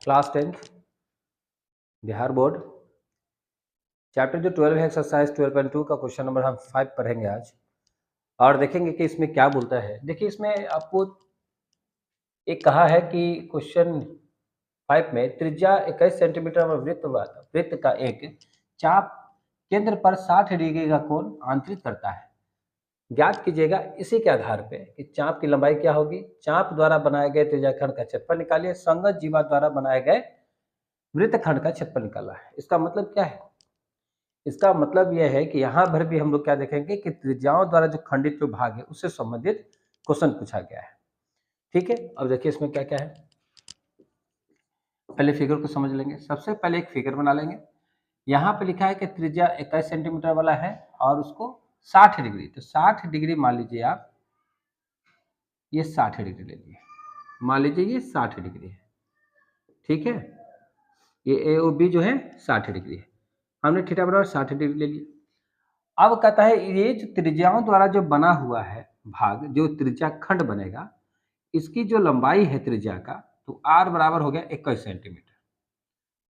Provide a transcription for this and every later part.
Class 10th Bihar board chapter जो 12 है exercise 12.2 का क्वेश्चन नंबर हम 5 पढ़ेंगे आज और देखेंगे कि इसमें क्या बोलता है। देखिए इसमें आपको एक कहा है कि क्वेश्चन 5 में त्रिज्या 21 सेंटीमीटर और वृत्त का एक चाप केंद्र पर 60 डिग्री का कोण आंतरित करता है। ज्ञात कीजिएगा इसी के आधार पे कि चाप की लंबाई क्या होगी। चाप द्वारा बनाए गए त्रिज्याखंड का क्षेत्रफल निकालिए। संगत जीवा द्वारा बनाए गए वृत्तखंड का क्षेत्रफल निकालना है। इसका मतलब क्या है? इसका मतलब यह है कि यहाँ भर भी हम लोग क्या देखेंगे कि त्रिज्याओं द्वारा जो खंडित जो भाग है उससे संबंधित क्वेश्चन पूछा गया है। ठीक है, अब देखिए इसमें क्या क्या है। पहले फिगर को समझ लेंगे। सबसे पहले एक फिगर बना लेंगे। यहाँ पे लिखा है कि त्रिज्या 21 सेंटीमीटर वाला है और उसको 60 डिग्री, तो 60 डिग्री मान लीजिए आप, ये 60 डिग्री ले लिए, मान लीजिए ये 60 डिग्री है। ठीक है, ये ए ओ बी जो है 60 डिग्री है, हमने थीटा बराबर 60 डिग्री ले लिया। अब कहता है ये जो त्रिज्याओं द्वारा जो बना हुआ है भाग, जो त्रिज्या खंड बनेगा, इसकी जो लंबाई है त्रिज्या का, तो आर बराबर हो गया 21 सेंटीमीटर।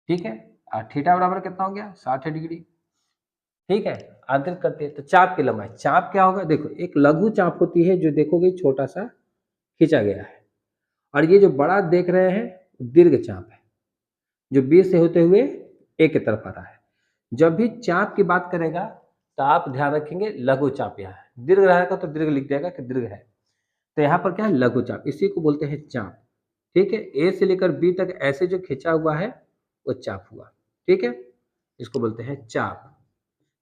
ठीक है, और थीटा बराबर कितना हो गया 60 डिग्री। ठीक है, आंतरिक करते हैं तो चाप की लंबाई, चाप क्या होगा, देखो एक लघु चाप होती है जो देखोगे छोटा सा खींचा गया है, और ये जो बड़ा देख रहे हैं दीर्घ चाप है जो बी से होते हुए ए की तरफ आ रहा है। जब भी चाप की बात करेगा तो आप ध्यान रखेंगे लघु चाप यहाँ है, दीर्घ रहेगा तो दीर्घ लिख देगा कि दीर्घ है, तो यहाँ पर क्या है लघु चाप, इसी को बोलते हैं चाप। ठीक है, ए से लेकर बी तक ऐसे जो खींचा हुआ है वो चाप हुआ। ठीक है, इसको बोलते हैं चाप।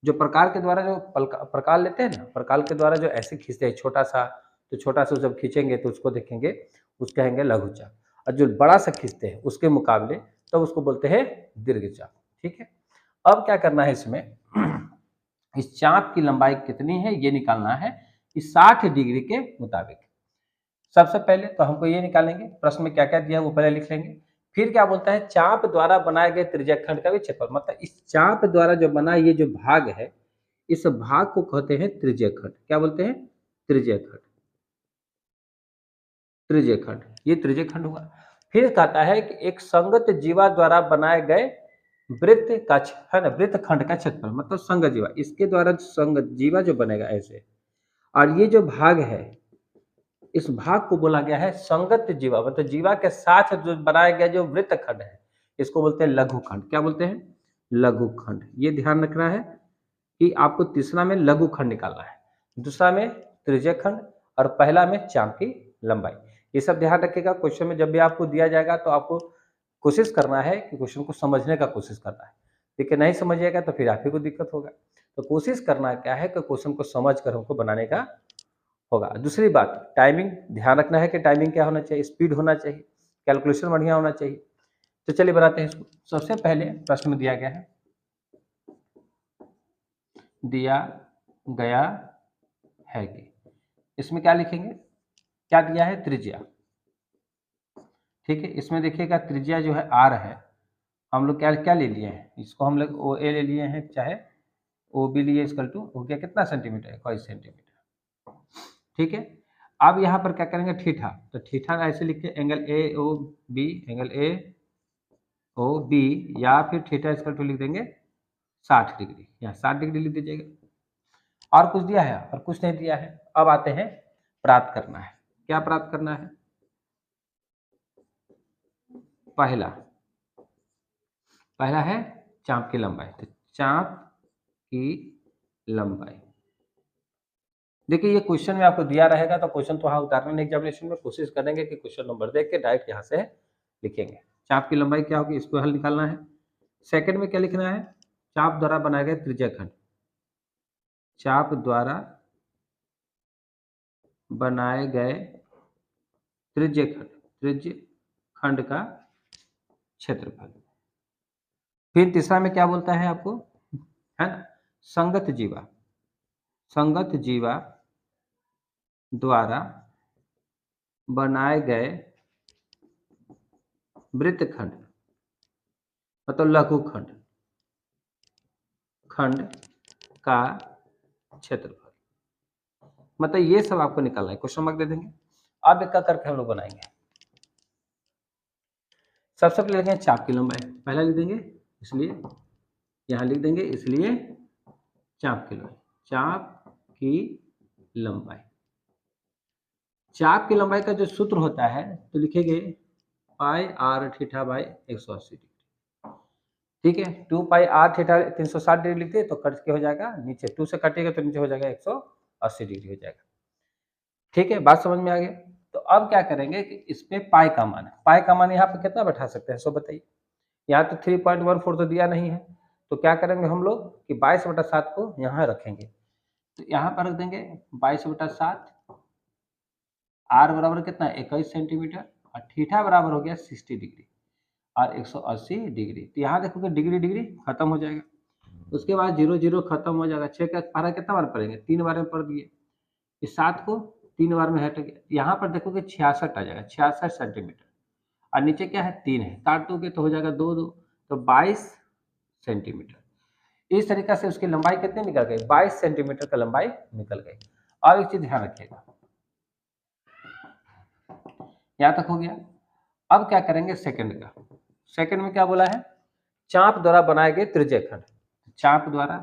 जो प्रकार के द्वारा जो प्रकार लेते हैं ना, प्रकार के द्वारा जो ऐसे खींचते हैं छोटा सा, तो छोटा सा जब खींचेंगे तो उसको देखेंगे, उसको कहेंगे लघु चाप, और जो बड़ा सा खींचते हैं उसके मुकाबले तब तो उसको बोलते हैं दीर्घ चाप। ठीक है, अब क्या करना है इसमें, इस चाप की लंबाई कितनी है ये निकालना है कि 60 डिग्री के मुताबिक। सबसे पहले तो हमको ये निकालेंगे, प्रश्न में क्या क्या दिया वो पहले लिख लेंगे। फिर क्या बोलता है, चाप द्वारा बनाए गए त्रिज्याखंड का भी क्षेत्रफल, मतलब इस चाप द्वारा जो बना ये जो भाग है, इस भाग को कहते हैं त्रिज्याखंड। क्या बोलते हैं? त्रिज्याखंड। त्रिज्याखंड, ये त्रिज्याखंड हुआ। फिर कहता है कि एक संगत जीवा द्वारा बनाए गए वृत्त का है ना, वृत्त खंड का क्षेत्रफल, मतलब संगत जीवा, इसके द्वारा संगत जीवा जो बनेगा ऐसे, और ये जो भाग है इस भाग को बोला गया है संगत जीवा, मतलब जीवा के साथ जो बनाया गया जो वृत्त खंड है इसको बोलते हैं लघु खंड। क्या बोलते हैं? लघु खंड। ये ध्यान रखना है कि आपको तीसरा में लघु खंड निकालना है, दूसरा में त्रिज्याखंड, और पहला में चाप की लंबाई। ये सब ध्यान रखिएगा। क्वेश्चन में जब भी आपको दिया जाएगा तो आपको कोशिश करना है कि क्वेश्चन को समझने का कोशिश करना है। देखिए नहीं समझिएगा तो फिर आप ही को दिक्कत होगा। तो कोशिश करना क्या है कि क्वेश्चन को समझ कर हमको बनाने का होगा। दूसरी बात, टाइमिंग ध्यान रखना है कि टाइमिंग क्या होना चाहिए, स्पीड होना चाहिए, कैलकुलेशन बढ़िया होना चाहिए। तो चलिए बनाते हैं इसको। सबसे पहले प्रश्न में दिया गया है, दिया गया है कि इसमें क्या लिखेंगे, क्या दिया है, त्रिज्या। ठीक है, इसमें देखिएगा त्रिज्या जो है आर है, हम लोग क्या क्या ले लिए हैं, इसको हम लोग ओ ए ले लिए हैं, चाहे ओ बी लिए, इसकल टू हो गया कितना सेंटीमीटर, 21 सेंटीमीटर। ठीक है, अब यहाँ पर क्या करेंगे थीटा, तो थीटा ऐसे लिखिए angle A O B, angle A O B, या फिर थीटा इसकल टू लिख देंगे 60 डिग्री, यहाँ 60 डिग्री लिख दीजिएगा। और कुछ दिया है और कुछ नहीं दिया है। अब आते हैं प्राप्त करना है, क्या प्राप्त करना है, पहला पहला है चाप की लंबाई, तो चाप की लंबाई। देखिए ये क्वेश्चन में आपको दिया रहेगा तो क्वेश्चन तो हाँ उतारने एग्जामिनेशन में कोशिश करेंगे कि क्वेश्चन नंबर देख के डायरेक्ट यहाँ से लिखेंगे। चाप की लंबाई क्या होगी, इसको हल निकालना है। सेकंड में क्या लिखना है, चाप द्वारा बनाए गए त्रिज्याखंड, चाप द्वारा बनाए गए त्रिज्याखंड, त्रिज्याखंड का क्षेत्रफल। फिर तीसरा में क्या बोलता है आपको, है ना, संगत जीवा, संगत जीवा द्वारा बनाए गए वृत्तखंड, मतलब लघु खंड, खंड का क्षेत्रफल। मतलब ये सब आपको निकालना है, क्वेश्चन मार्क दे देंगे। अब एक करके हम लोग बनाएंगे। सबसे पहले लिखेंगे चाप की लंबाई, पहला लिख देंगे इसलिए यहाँ लिख देंगे इसलिए चाप की लंबाई, चाप की लंबाई। चाप की लंबाई का जो सूत्र होता है तो लिखेंगे पाई आर थीटा बाई 180 डिग्री। ठीक है, 2 पाई आर थीटा 360 डिग्री लिखते हैं तो कट के हो जाएगा नीचे, 2 से कटेगा तो नीचे हो जाएगा 180 डिग्री हो जाएगा। ठीक है, बात समझ में आ गया। तो अब क्या करेंगे कि इसमें पाई का मान है, पाई का मान यहाँ पे कितना बैठा सकते हैं सो बताइए। यहाँ तो 3.14 तो दिया नहीं है, तो क्या करेंगे हम लोग कि 22/7 को यहाँ रखेंगे, तो यहाँ पर रख देंगे 22/7, आर बराबर कितना 21 सेंटीमीटर और थीटा बराबर हो गया 60 डिग्री और 180 डिग्री। तो यहाँ देखोगे डिग्री डिग्री खत्म हो जाएगा, उसके बाद 0 0 खत्म हो जाएगा। 6 का पारा कितना बार पढ़ेंगे, 3 बार में पढ़ दिए, इस 7 को 3 बार में हट गया, यहाँ पर देखोगे 66 आ जाएगा, 66 सेंटीमीटर और नीचे क्या है 3 है, काट दोगे तो हो जाएगा 2 2 तो 22 सेंटीमीटर। इस तरीके से उसकी लंबाई कितनी निकल गई, 22 सेंटीमीटर का लंबाई निकल गई। अब एक चीज ध्यान रखिएगा, यहां तक हो गया। अब क्या करेंगे सेकंड का, सेकंड में क्या बोला है, चाप द्वारा बनाए गए त्रिज्य खंड, चाप द्वारा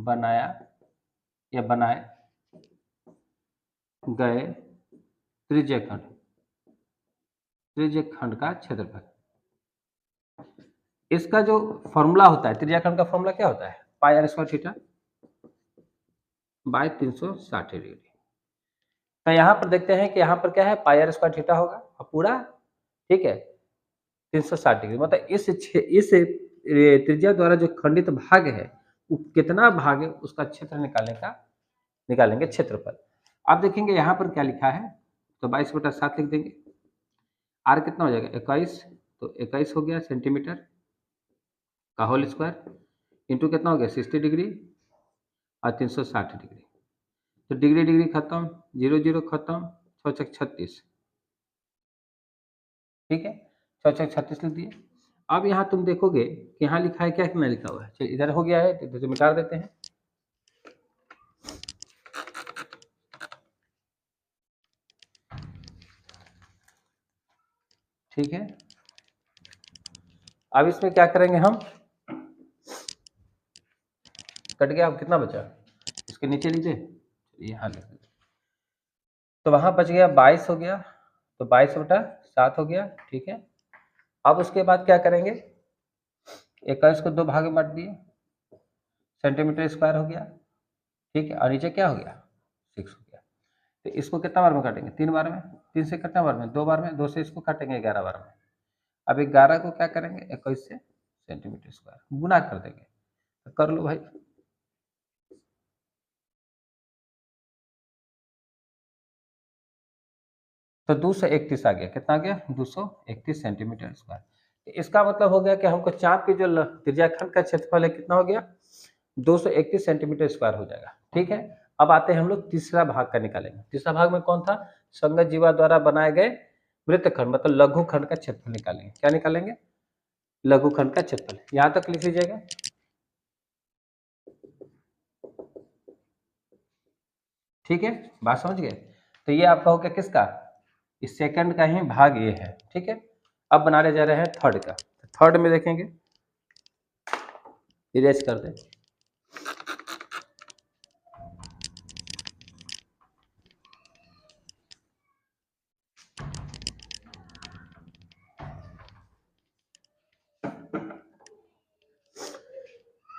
बनाया या बनाए गए त्रिज्य खंड का क्षेत्रफल। इसका जो फॉर्मूला होता है, त्रिज्या खंड का फॉर्मूला क्या होता है, pi r square theta by 360 degree. तो यहाँ पर देखते हैं कि यहाँ पर क्या है पाई आर स्क्वायर थीटा होगा और पूरा ठीक है 360 डिग्री, मतलब इस त्रिज्या द्वारा जो खंडित भाग है वो कितना भाग है उसका क्षेत्र निकालेंगे क्षेत्रफल। अब देखेंगे यहाँ पर क्या लिखा है, तो 22/7 लिख देंगे, आर कितना हो जाएगा 21, तो 21 हो गया सेंटीमीटर का होल स्क्वायर इंटू कितना हो गया 60 डिग्री और 360 डिग्री, तो डिग्री डिग्री खत्म, 0 0 खत्म, 6 6 36, ठीक है 6 6 36 लिख दिए। अब यहाँ तुम देखोगे कि यहाँ लिखा है क्या, कितना लिखा हुआ है, चलिए इधर हो गया है तो इधर मिटा देते हैं। ठीक है, अब इसमें क्या करेंगे हम, कट गया, अब कितना बचा, इसके नीचे लिख दे, यहाँ लिख दे, तो वहां बच गया 22 हो गया, तो 22/7 हो गया। ठीक है, अब उसके बाद क्या करेंगे, 21 को 2 भाग में बांट दिए, सेंटीमीटर स्क्वायर हो गया, ठीक है, और नीचे क्या हो गया 6 हो गया। तो इसको कितना बार में काटेंगे, 3 बार में, 3 से कितना बार में 2 बार में, 2 से इसको काटेंगे 11 बार में। अब 11 को क्या करेंगे 21 से सेंटीमीटर स्क्वायर गुना कर देंगे, तो कर लो भाई। तो 231 आ गया, कितना आ गया 231 सेंटीमीटर स्क्वायर। इसका मतलब हो गया कि हमको चाप की जो त्रिज्याखंड का क्षेत्रफल है कितना हो गया 231 सेंटीमीटर स्क्वायर हो जाएगा। ठीक है, अब आते हैं हम लोग तीसरा भाग का निकालेंगे। तीसरा भाग में कौन था, संगत जीवा द्वारा बनाए गए वृत्तखंड मतलब लघु खंड का क्षेत्रफल निकालेंगे। क्या निकालेंगे, लघु खंड का क्षेत्रफल। यहां तक लिख लीजिएगा। ठीक है, बात समझ गए। तो ये आपका हो गया किसका, इस सेकंड का ही भाग ये है। ठीक है, अब बनाने जा रहे हैं थर्ड का। थर्ड में देखेंगे, इरेज कर दें,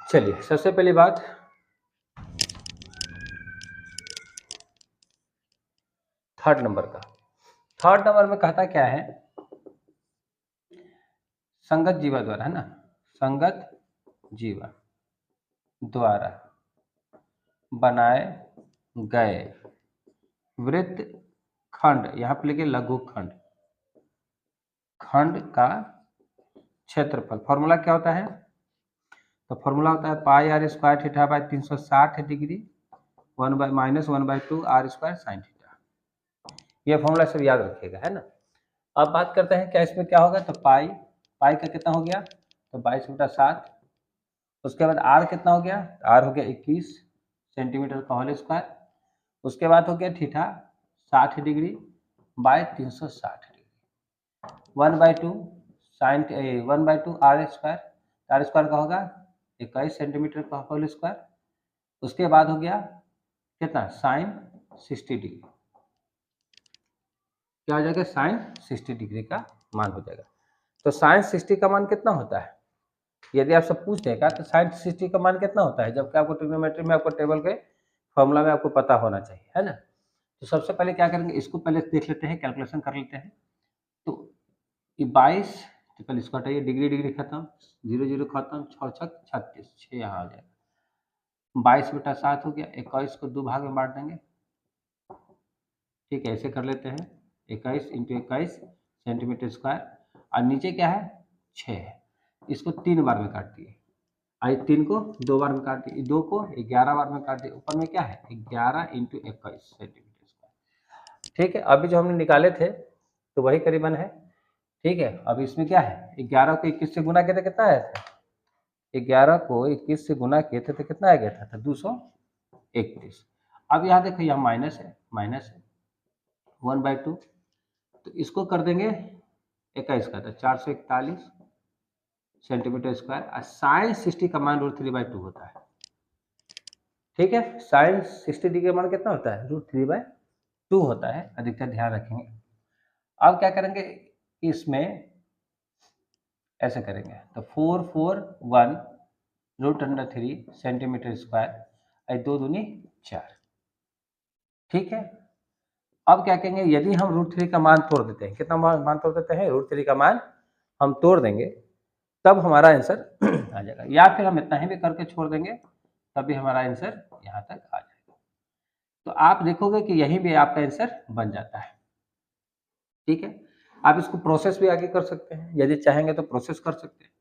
चलिए सबसे पहली बात, थर्ड नंबर का। थर्ड नंबर में कहता क्या है, संगत जीवा द्वारा, है ना, संगत जीवा द्वारा बनाए गए वृत्त खंड, यहाँ पे लिखिए लघु खंड, खंड का क्षेत्रफल। फॉर्मूला क्या होता है, तो फॉर्मूला होता है pi r square theta by 360 degree 1/-1/2 r square sine theta. ये फॉर्मूला सब याद रखिएगा, है ना। अब बात करते हैं क्या इसमें क्या होगा, तो पाई, पाई का कितना हो गया, तो 22/7, उसके बाद आर कितना हो गया, आर हो गया 21 सेंटीमीटर का होल स्क्वायर, उसके बाद हो गया theta 60 degree by 360 degree. 1/2 sine 1/2 R square, R square का होगा 21 सेंटीमीटर का होल स्क्वायर। उसके बाद हो गया कितना, साइन 60 डिग्री। क्या हो जाएगा, साइन 60 डिग्री का मान हो जाएगा। तो साइन 60 का मान कितना होता है, यदि आपसे पूछ देगा तो साइन 60 का मान कितना होता है, जबकि आपको ट्रिग्नोमेट्री में आपको टेबल के फॉर्मूला में आपको पता होना चाहिए, है ना। तो सबसे पहले क्या करेंगे, इसको पहले देख लेते हैं, कैलकुलेशन कर लेते हैं। तो ये 22, तो पहले इसको हटाइए, डिग्री डिग्री खत्म, 0 0 खत्म, 6 छक 36, 6 यहाँ आ जाएगा। 22/7 हो गया, 21 को 2 भाग में बांट देंगे, ठीक है, ऐसे कर लेते हैं। 21 × 21 सेंटीमीटर स्क्वायर, और नीचे क्या है 6 है, इसको 3 बार में काट दिए, आई 3 को 2 बार में काट दिए, 2 को 11 बार में काट दिए, ऊपर में क्या है 11 × 21 सेंटीमीटर स्क्वायर, ठीक है। अभी जो हमने निकाले थे तो वही करीबन है, ठीक है। अब इसमें क्या है, 11 को 21 से गुना किया था, कितना आया था, 11 को 21 से गुना किए थे तो कितना आ गया था 231। अब यहाँ देखो, यहाँ माइनस है, 1/2, तो इसको कर देंगे 21 का, तो 441 सेंटीमीटर स्क्वायर। और साइन 60 का मान √3/2 होता है, ठीक है। साइन 60 डिग्री का मान कितना होता है, √3/2 होता है, अधिकतर ध्यान रखेंगे। अब क्या करेंगे, इसमें ऐसे करेंगे, तो 441 √3 सेंटीमीटर स्क्वायर, 2 दूनी 4, ठीक है। अब क्या कहेंगे, यदि हम √3 का मान तोड़ देते हैं, कितना मान तोड़ देते हैं, √3 का मान हम तोड़ देंगे, तब हमारा आंसर आ जाएगा, या फिर हम इतना ही भी करके छोड़ देंगे तब भी हमारा आंसर यहाँ तक आ जाएगा। तो आप देखोगे कि यहीं भी आपका आंसर बन जाता है, ठीक है। आप इसको प्रोसेस भी आगे कर सकते हैं, यदि चाहेंगे तो प्रोसेस कर सकते हैं।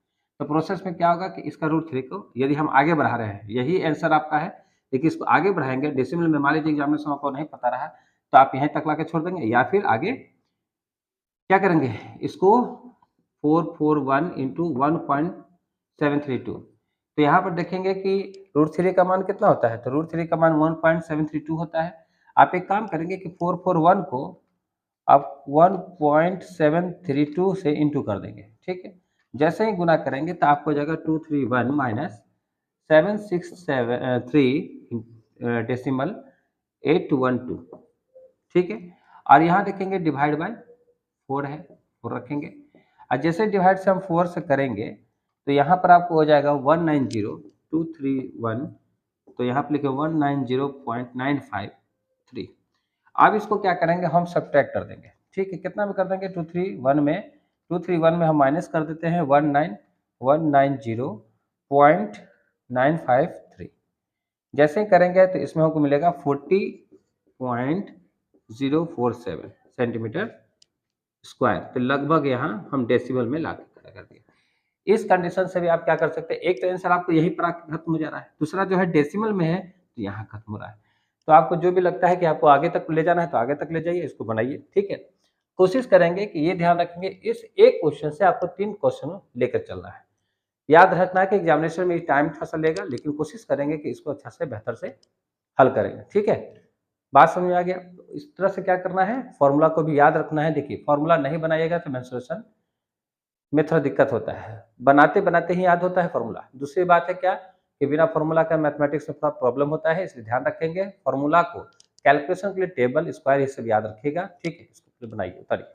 तो प्रोसेस में क्या होगा कि इसका √3 को यदि हम आगे बढ़ा रहे हैं, यही आंसर आपका है, लेकिन इसको आगे बढ़ाएंगे डेसिमल में, मान लीजिए एग्जामिनेशन आपको नहीं पता रहा तो आप यहीं तक ला के छोड़ देंगे, या फिर आगे क्या करेंगे, इसको 441 × 1.732, तो यहाँ पर देखेंगे कि √3 का मान कितना होता है, तो √3 का मान 1.732 होता है। आप एक काम करेंगे कि 441 को आप 1.732 से इंटू कर देंगे, ठीक है। जैसे ही गुना करेंगे तो आपको हो जाएगा 231 माइनस 763 डेसिमल 812, ठीक है। और यहाँ देखेंगे डिवाइड बाय 4 है, 4 रखेंगे, और जैसे डिवाइड से हम 4 से करेंगे तो यहाँ पर आपको हो जाएगा 190,231, तो यहाँ पर लिखे 190.953। अब इसको क्या करेंगे, हम सब्ट्रैक्ट कर देंगे, ठीक है। कितना में कर देंगे, 231 में हम माइनस कर देते हैं 190.953। जैसे ही करेंगे तो इसमें हमको मिलेगा 40.047 सेंटीमीटर स्क्वायर, तो लगभग यहाँ हम डेसिमल में ला के खड़ा कर दिया। इस कंडीशन से भी आप क्या कर सकते हैं, एक तो आंसर आपको यहीं पर आके खत्म हो जा रहा है, दूसरा जो है डेसिमल में है तो यहाँ खत्म हो रहा है। तो आपको जो भी लगता है कि आपको आगे तक ले जाना है तो आगे तक ले जाइए, इसको बनाइए, ठीक है। कोशिश करेंगे कि ये ध्यान रखेंगे, इस एक क्वेश्चन से आपको 3 क्वेश्चन लेकर चलना है। याद रखना है कि एग्जामिनेशन में टाइम थोड़ा सा लेगा, लेकिन कोशिश करेंगे कि इसको अच्छा से बेहतर से हल करेंगे, ठीक है। बात समझ में आ गया। तो इस तरह से क्या करना है, फॉर्मूला को भी याद रखना है। देखिए फॉर्मूला नहीं बनाइएगा तो मेंसुरेशन में थोड़ा दिक्कत होता है, बनाते बनाते ही याद होता है फॉर्मूला। दूसरी बात है क्या कि बिना फॉर्मूला का मैथमेटिक्स में थोड़ा प्रॉब्लम होता है, इसलिए ध्यान रखेंगे फॉर्मूला को, कैलकुलेशन के लिए टेबल, स्क्वायर, ये सब याद रखिएगा, ठीक है। इसको बनाइए, उतारिए।